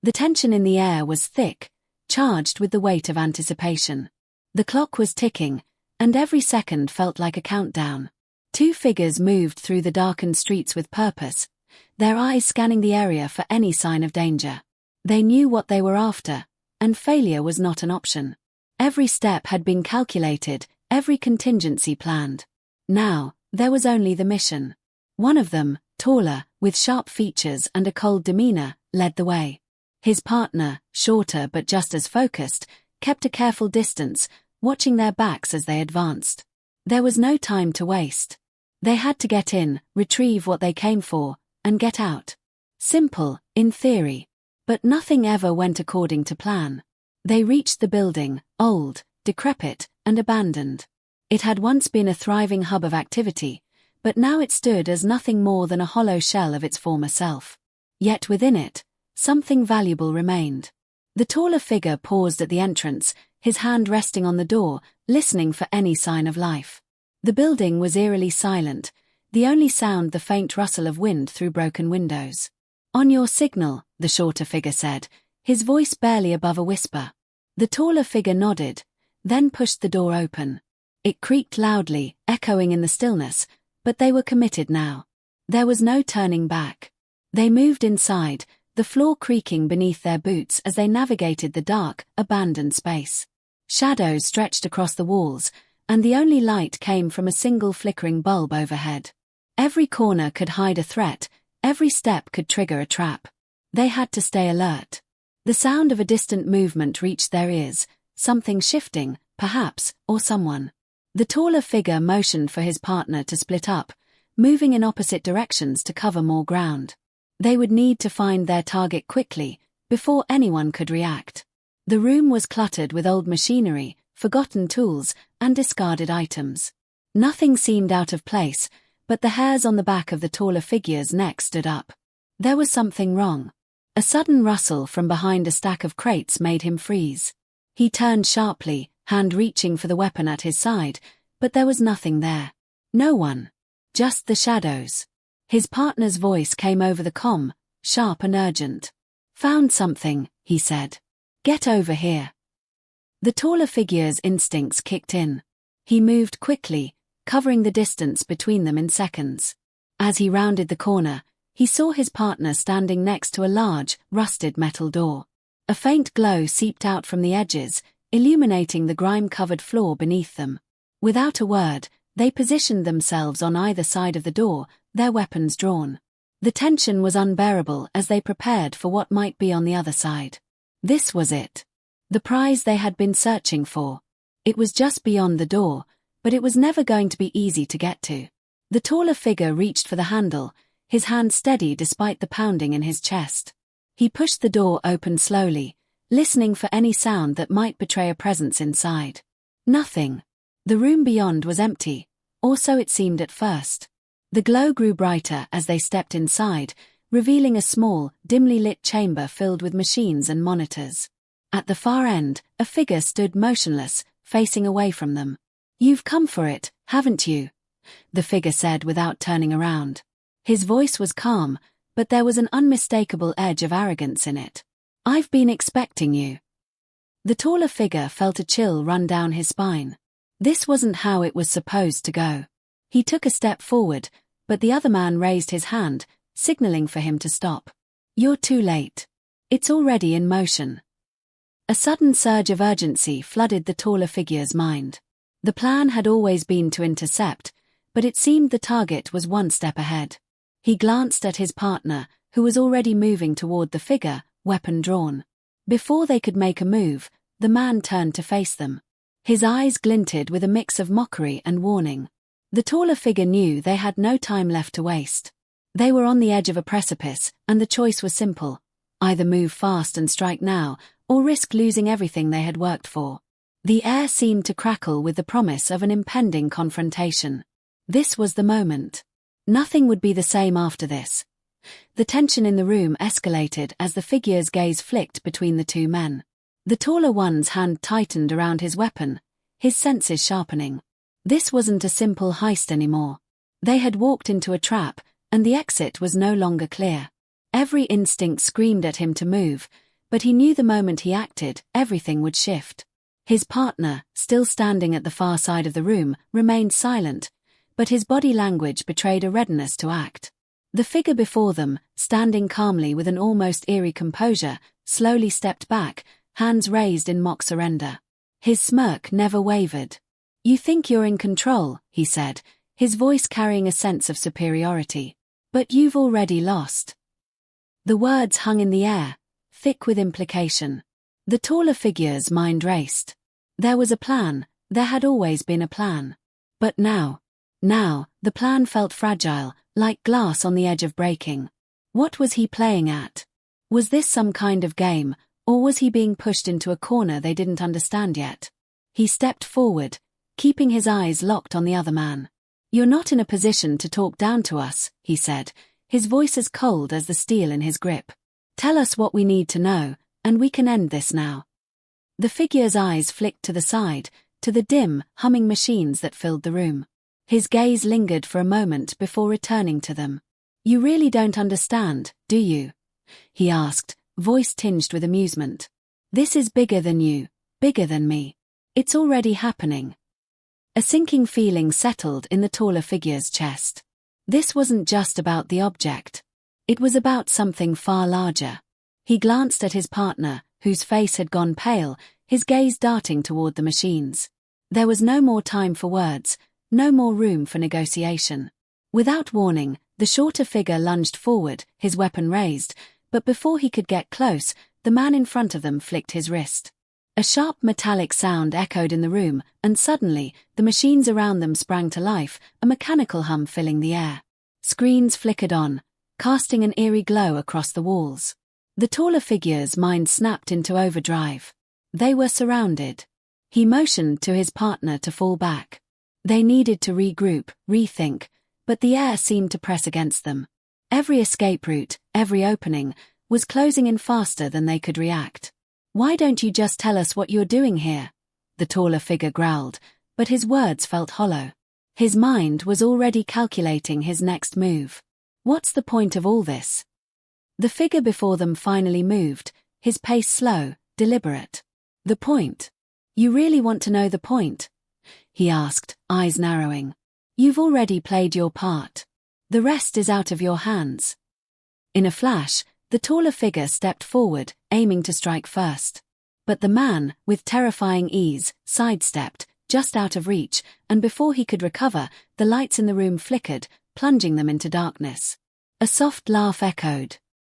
The tension in the air was thick, charged with the weight of anticipation. The clock was ticking, and every second felt like a countdown. Two figures moved through the darkened streets with purpose, their eyes scanning the area for any sign of danger. They knew what they were after, and failure was not an option. Every step had been calculated, every contingency planned. Now, there was only the mission. One of them, taller, with sharp features and a cold demeanor, led the way. His partner, shorter but just as focused, kept a careful distance, watching their backs as they advanced. There was no time to waste. They had to get in, retrieve what they came for, and get out. Simple, in theory. But nothing ever went according to plan. They reached the building, old, decrepit, and abandoned. It had once been a thriving hub of activity, but now it stood as nothing more than a hollow shell of its former self. Yet within it, something valuable remained. The taller figure paused at the entrance, his hand resting on the door, listening for any sign of life. The building was eerily silent, the only sound the faint rustle of wind through broken windows. "On your signal," the shorter figure said, his voice barely above a whisper. The taller figure nodded, then pushed the door open. It creaked loudly, echoing in the stillness, but they were committed now. There was no turning back. They moved inside, the floor creaking beneath their boots as they navigated the dark, abandoned space. Shadows stretched across the walls, and the only light came from a single flickering bulb overhead. Every corner could hide a threat, every step could trigger a trap. They had to stay alert. The sound of a distant movement reached their ears, something shifting, perhaps, or someone. The taller figure motioned for his partner to split up, moving in opposite directions to cover more ground. They would need to find their target quickly, before anyone could react. The room was cluttered with old machinery, forgotten tools, and discarded items. Nothing seemed out of place, but the hairs on the back of the taller figure's neck stood up. There was something wrong. A sudden rustle from behind a stack of crates made him freeze. He turned sharply, hand reaching for the weapon at his side, but there was nothing there. No one. Just the shadows. His partner's voice came over the comm, sharp and urgent. "Found something," he said. "Get over here." The taller figure's instincts kicked in. He moved quickly, covering the distance between them in seconds. As he rounded the corner, he saw his partner standing next to a large, rusted metal door. A faint glow seeped out from the edges, illuminating the grime-covered floor beneath them. Without a word, they positioned themselves on either side of the door, their weapons drawn. The tension was unbearable as they prepared for what might be on the other side. This was it. The prize they had been searching for. It was just beyond the door, but it was never going to be easy to get to. The taller figure reached for the handle, his hand steady despite the pounding in his chest. He pushed the door open slowly, listening for any sound that might betray a presence inside. Nothing. The room beyond was empty, or so it seemed at first. The glow grew brighter as they stepped inside, revealing a small, dimly lit chamber filled with machines and monitors. At the far end, a figure stood motionless, facing away from them. "You've come for it, haven't you?" the figure said without turning around. His voice was calm, but there was an unmistakable edge of arrogance in it. "I've been expecting you." The taller figure felt a chill run down his spine. This wasn't how it was supposed to go. He took a step forward, but the other man raised his hand, signaling for him to stop. "You're too late. It's already in motion." A sudden surge of urgency flooded the taller figure's mind. The plan had always been to intercept, but it seemed the target was one step ahead. He glanced at his partner, who was already moving toward the figure, weapon drawn. Before they could make a move, the man turned to face them. His eyes glinted with a mix of mockery and warning. The taller figure knew they had no time left to waste. They were on the edge of a precipice, and the choice was simple: either move fast and strike now, or risk losing everything they had worked for. The air seemed to crackle with the promise of an impending confrontation. This was the moment. Nothing would be the same after this. The tension in the room escalated as the figure's gaze flicked between the two men. The taller one's hand tightened around his weapon, his senses sharpening. This wasn't a simple heist anymore. They had walked into a trap, and the exit was no longer clear. Every instinct screamed at him to move, But he knew the moment he acted, everything would shift. His partner, still standing at the far side of the room, remained silent, but his body language betrayed a readiness to act. The figure before them, standing calmly with an almost eerie composure, slowly stepped back, hands raised in mock surrender. His smirk never wavered. "You think you're in control," he said, his voice carrying a sense of superiority. "But you've already lost." The words hung in the air, thick with implication. The taller figure's mind raced. There was a plan, there had always been a plan. But now, the plan felt fragile, like glass on the edge of breaking. What was he playing at? Was this some kind of game, or was he being pushed into a corner they didn't understand yet? He stepped forward, keeping his eyes locked on the other man. "You're not in a position to talk down to us," he said, his voice as cold as the steel in his grip. "Tell us what we need to know, and we can end this now." The figure's eyes flicked to the side, to the dim, humming machines that filled the room. His gaze lingered for a moment before returning to them. "You really don't understand, do you?" he asked, voice tinged with amusement. "This is bigger than you, bigger than me. It's already happening." A sinking feeling settled in the taller figure's chest. This wasn't just about the object. It was about something far larger. He glanced at his partner, whose face had gone pale, his gaze darting toward the machines. There was no more time for words, no more room for negotiation. Without warning, the shorter figure lunged forward, his weapon raised, but before he could get close, the man in front of them flicked his wrist. A sharp metallic sound echoed in the room, and suddenly, the machines around them sprang to life, a mechanical hum filling the air. Screens flickered on, casting an eerie glow across the walls. The taller figure's mind snapped into overdrive. They were surrounded. He motioned to his partner to fall back. They needed to regroup, rethink, but the air seemed to press against them. Every escape route, every opening, was closing in faster than they could react. "Why don't you just tell us what you're doing here?" the taller figure growled, but his words felt hollow. His mind was already calculating his next move. "What's the point of all this?" The figure before them finally moved, his pace slow, deliberate. "The point? You really want to know the point?" he asked, eyes narrowing. "You've already played your part. The rest is out of your hands." In a flash, the taller figure stepped forward, aiming to strike first. But the man, with terrifying ease, sidestepped, just out of reach, and before he could recover, the lights in the room flickered, plunging them into darkness. A soft laugh echoed.